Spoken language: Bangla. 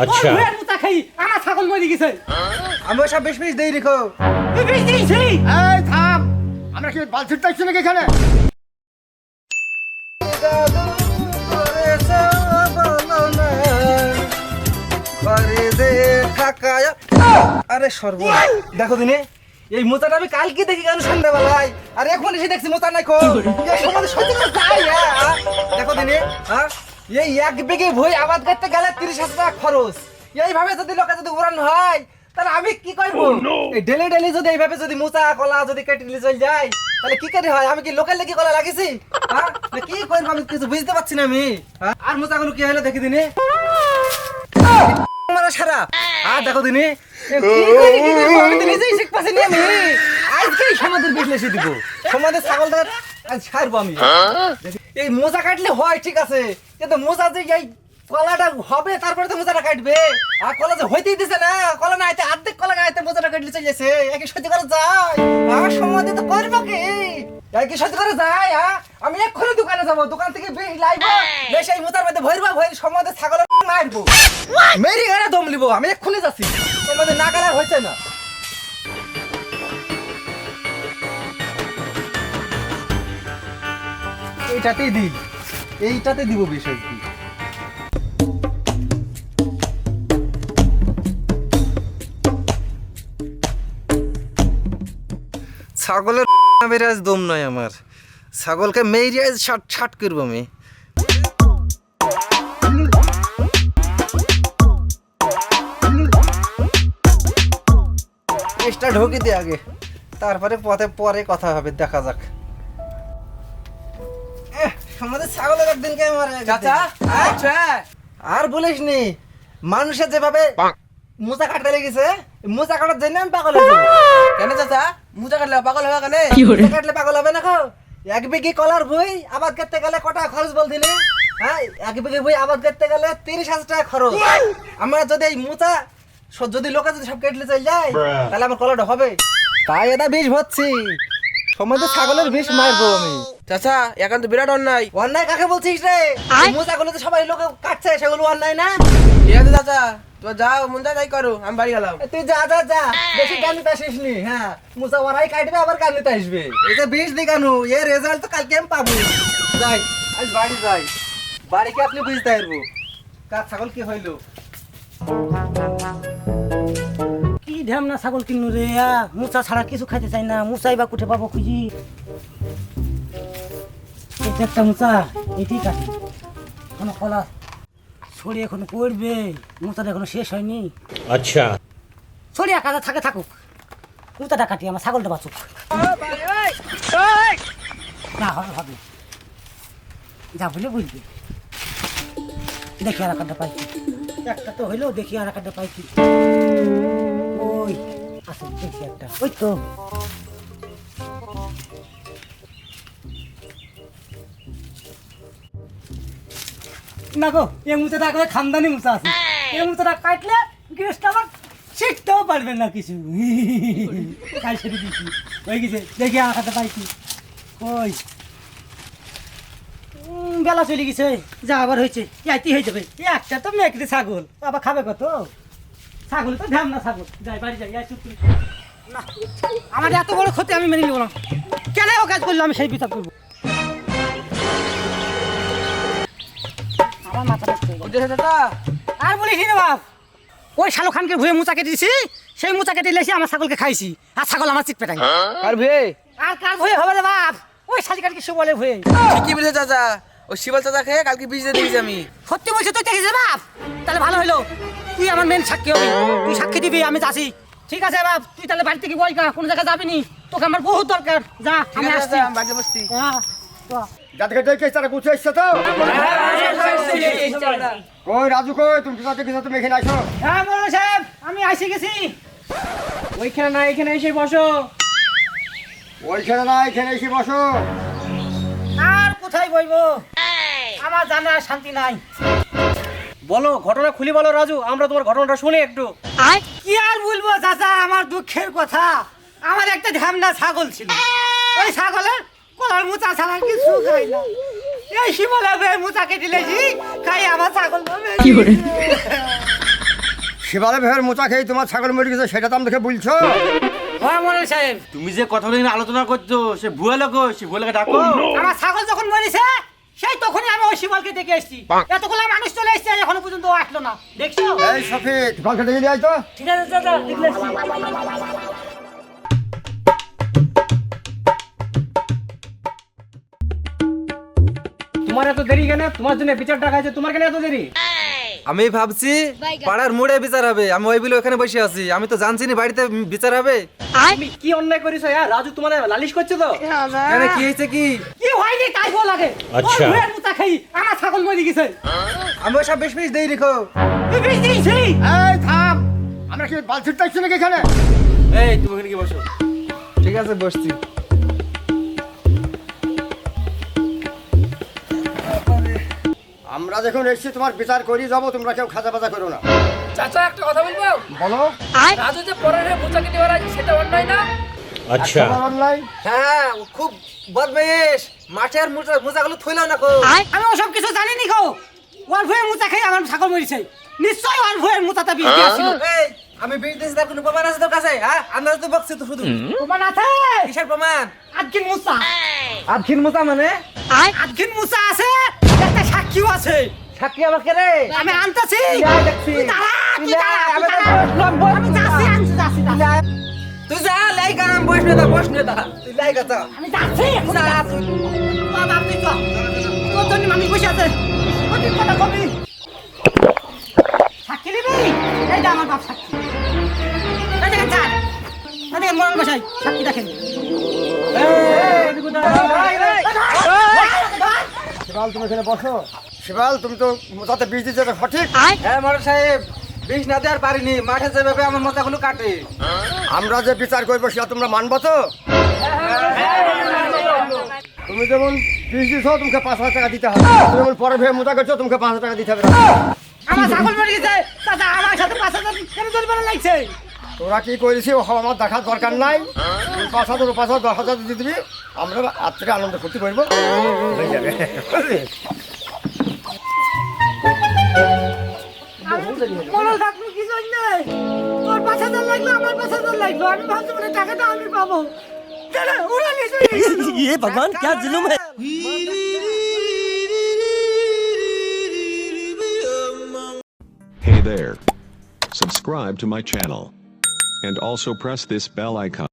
আচ্ছা ওই মুতা খাই আমার ছাগল মরে গেছে। আমি সব বেশ বেশ দেই রেখো। তুই বেশ দিয়েছি। এই থাম, আমরা কি বাল ছিটতাইছি নাকি এখানে? আরে সর্বনাশ, দেখো দিনে এই মোচাটা আমি কালকে দেখি কেন সন্ধ্যাবেলায়, আর এখন এসে দেখছি মোচা নাই খো। এই সমাজে সত্যি করে যাই, দেখো দিনে এই এক বিঘে ভুঁই আবাদ করতে গেলে 30,000 টাকা খরচ। এইভাবে যদি লোকে যদি উড়ান হয় তাহলে আমি কি করবো? এই ডেলি ডেলি যদি এইভাবে যদি মোচা কলা যদি কেটে চলে যায় তাহলে কি করে হয়? আমি কি লোকাল লেগে কলা লাগিয়েছি? কি করবো আমি কিছু বুঝতে পারছি না আমি। আর মোচাগুলো কি হলো দেখি দিনে সারা। আর দেখো দিনে নিজেই শিখ পাচ্ছি আমি আজকেই সমাজের বিশ্লেষে দিব, সমাজের ছাগলটা আজ ছাড়বো আমি। এই মোচা কাটলে হয় ঠিক আছে, কিন্তু মোচা যে এই কলাটা হবে তারপরে তো মোচাটা কাটবে। আর কলা যে হইতেই দিছে না, কলা না আইতে অর্ধেক কলা গাইতে মোচাটা কাটলে চলে যাচ্ছে। একই সহ্য করা যায়? আর সমাজে তো করবো কি? একই সহ্য করা যায়? আমি এক্ষুনি দোকানে যাবো, দোকান থেকে বেশ লাইবো, বেশ এই মোচার মধ্যে ভরবো, ভরে সমাজে ছাগল মারবো, মেরি গাড়া দম লিবো। আমি এক্ষুনি যাচ্ছি, সমাজে না গেলে হয়েছে না। এইটাতেই দিই, এইটাতে দিব বিষয় কি। ছাগলের বেরাজ দম নয় আমার, ছাগলকে মেরে ছাট ছাট করবো আমি। চেষ্টা ঢুকি দে আগে, তারপরে পথে পরে কথা হবে, দেখা যাক। আমাদের ছাগলের একদিনকে চাচা আচ্ছা আর বলিস নি, মানুষের যেভাবে মোচা কাটতে লেগেছে, মোচা কাটার জন্য আমি পাগল হয়ে যাবো। কেন চাচা মুতা কাটলে পাগল হবে কেন? মোচা কাটলে পাগল হবে না খো? এক বিঘি কলার বই আবাদ করতে গেলে কটা খরচ বল দিলে? হ্যাঁ, এক বিঘি বই আবাদ করতে গেলে 30,000 টাকা খরচ। আমরা যদি এই মোচা যদি লোকে যদি সব কেটলে চলে যায় তাহলে আমার কলাটা হবে। তাই এটা বিষ ভরছি, সমাজে ছাগলের বিষ মারবো আমি। চাচা এখন তো বিরাট অন্যায়। অন্যায় কাকে বলছিস রে? মোচাগুলো তো সবাই লোকে কাটছে, সেগুলো অন্যায় না? ঠিক আছে চাচা, তো যাও মন যাই করো, আমি বাড়ি গেলাম। তুই যা যা যা, বেশি গান নিতে আসিস নি। হ্যাঁ, মুসা ওরাই কাটবে আবার গান নিতে আসবে। এটা বেশ দেখানো, এর রেজাল্ট তো কালকে আমি পাবো। যাই আজ বাড়ি যাই, বাড়িকে আপনি বুঝতে পারবো কার ছাগল কি হইলো। কি ঢ্যামনা ছাগল কিনু রে, মুচা ছাড়া কিছু খাইতে চাই না। মুচাই বা কুঠে পাবো খুঁজি? এটা একটা মুচা, এটি কাটি কোনো কলা ছড়ি এখনো পড়বে, মুচাটা এখনো শেষ হয়নি। আচ্ছা ছড়িয়া কাজা থাকে থাকুক, মুচাটা কাটি আমার ছাগলটা বাঁচুক। না হবে হবে, যা বলে বুঝবে। দেখি আর একটা পাইছি, একটা তো হইলো, দেখি আর একটা পাইছি। ওই আছে, দেখি একটা, ওই তো। না গো, এই মুচাটা করে খানদানি মুচা আছে, এই মুচাটা কাটলে গৃহস্থ আমার শিখতেও পারবেন না কিছু। কাল সেরে দিচ্ছি, হয়ে গেছে, দেখি আর একটা পাইছি। ওই বেলা চলে গেছে, যা আবার হয়েছে, যাইতে হয়ে যাবে। একটা তো মেকড়ি ছাগল, আবার খাবে কত? ছাগল তো ধ্যান না, ছাগল যাই বাড়ি যাই। চুপ করে না, আমার এত বড় ক্ষতি আমি মেনে নিব না। কেন ও কাজ করলো আমি সেই বিচার করবো। আমার মাথা আর বলিস না বাপ, ওই শালু খানকে ভুয়ে মুচা কেটে দিছি, সেই মুচা কেটে লেছি আমার ছাগলকে খাইছি, আর ছাগল আমার চিট পেটাই। কার ভে? আর কার ভয়ে হবে রে বাপ? ওই শালিকারকে সে বলে ভয়ে। ঠিকই বলেছে চাচা, ওই শিবল চাচা খেয়ে কালকে বিষ দিয়ে দিয়েছি আমি। সত্যি বলছি তুই দেখিস বাপ? তাহলে ভালো হইলো, তুই আমার মেন সাক্ষী হবি, তুই সাক্ষী দিবি, আমি যাচ্ছি। ঠিক আছে বাপ, তুই তাহলে বাড়ি থেকে বই কোনো জায়গায় যাবি নি, তোকে আমার বহুত দরকার। যা আমি আসছি। আমি বাড়িতে বসছি। হ্যাঁ যাদেরকে দেখে তারা গুছিয়ে এসছে তো? কই রাজু কই, তুমি কোথা থেকে তুমি এখানে আসো? হ্যাঁ মোড়ল সাহেব, আমি আসি গেছি। ওইখানে না, এখানে এসে বসো। ওইখানে না, এখানে এসে বসো। আর কোথায় বইবো, আমার জানার শান্তি নাই। বলো, ঘটনা খুলি বলো রাজু, আমরা তোমার ঘটনাটা শুনি একটু। কি আর বলবো চাচা, আমার দুঃখের কথা। আমার একটা ঢ্যামনা ছাগল ছিল, ওই ছাগলের কলার মুচা ছাড়া কিছু খাই না। এই শিবলা মুচা কেটে লেছি, খাই আমার ছাগল। শিবালে ভের মোচা খেয়ে তোমার ছাগল মরে গেছে সেটা তো আমাকে বলছো? হ্যাঁ মনে সাহেব, তুমি যে কথাগুলো নিয়ে আলোচনা করছো সে ভুয়া লোক, সে ভুয়া লোকে ডাকো। আমার ছাগল যখন মরেছে সেই তখনই আমি ওই শিবালকে দেখে এসেছি। এতগুলো মানুষ চলে এসেছে এখনো পর্যন্ত ও আসলো না, দেখছো? এই সফিক শিবালকে ডেকে দিয়ে আয় তো। ঠিক আছে চাচা, দেখলে এসেছি। তোমার এত দেরি কেন? তোমার জন্য বিচার ডাকা আছে, তোমার কেন এত দেরি? আমি ভাবছি পাড়ার মোড়ে বিচার হবে, আমি ওই বিলে ওখানে বসে আছি, আমি তো জানছি না বাড়িতে বিচার হবে। তুমি কি অন্যায় করেছো? রাজু তোমার লালিশ করছে তো? কেন কি হয়েছে কি? কি হয়নি তাই বল আগে। আচ্ছা ওর মুতা খাই আমার ছাগল মরে গেছে। আমি ওসব বেশ বেশ দেই রেখো। তুই বিষ দিয়েছিস? এই থাম, আমরা কি বাল ছিটতে আসছি নাকি এখানে? এই তুমি এখানে কি বসো? ঠিক আছে বসছি। আমরা যখন এসেছি তোমার বিচার করি যাবো, তোমরা কেউ খাজা বাজা করো না। চাচা একটা কথা বলবো, বলো। রাজু যে পরের বোচাকে নেওয়ার আছে সেটা অন্যায় না? আচ্ছা অনলাইন হ্যাঁ ও খুব বদমেশ, মাঠের মোজাগুলো থইলাও না কো। আমি ওসব কিছু জানি নি গো। ওর ভয়ে মুতা খাই আমার ছাগল মরেছে। নিশ্চয়ই ওর ভয়ে মুতাটা বিষ দিয়েছিল। এই আমি বিষ দিয়েছি তার কোনো প্রমাণ আছে তোর কাছে? হ্যাঁ আন্দাজ তো বকছি তো শুধু। প্রমাণ আছে? কিসের প্রমাণ? আজকিন মুসা। আধখিন মোজা মানে? আজকিন মুসা আছে, একটা সাক্ষীও আছে। সাক্ষী আমাকে রে। আমি আনতেছি। দেখছি। তুই দাঁড়া, তুই তুই দাঁড়া, আমি তুই তো দাঁড়া। বসলাম, আমি যাচ্ছি, যাচ্ছি। তুই যা লাইগা, আমি বস নেতা তুই লাইগা যা। আমি যাচ্ছি। যা তুই। বাবা, তুই চল। তোর জন্য আমি বসে আছে। তুই কথা কবি। সাক্ষী দিবি? এই যে আমার বাপ সাক্ষী। এই দেখেন স্যার। এই দেখেন মরণ বসাই। সাক্ষী দেখেন। শিবাল তুমি এখানে বসো। শিবাল তুমি তো মোচাতে বীজ দিচ্ছ, এটা সঠিক? হ্যাঁ মরণ সাহেব, বিষ না দেওয়ার পারিনি, মাঠে যেভাবে আমার মোজাগুলো কাটে। আমরা যে বিচার করবো সেটা তোমরা মানবো তো? তুমি যেমন বীজ দিছো তোমাকে 5,000 টাকা দিতে হবে। তুমি যেমন পরে ভেবে মোচা করছো তোমাকে 5,000 টাকা দিতে হবে। আমার ছাগল মরে গেছে। চাচা আমার সাথে 5,000 কেন জরিমানা লাগছে? তোরা কি করেছি ও আমার দেখার দরকার নাই। 5,000 5,000 10,000 দিয়ে দিবি, আমরা রাত্রে আনন্দ ফুর্তি করবো, হয়ে যাবে। মরল ডাক্তার কি জন্য? তোর 5,000 লাগলো, আমার 5,000 লাগলো। আমি ভাবছি মানে টাকাটা আমি পাবো। কেন ওরা নিয়ে ये भगवान क्या जुल्म है? Hey there. Subscribe to my channel. And also press this bell icon.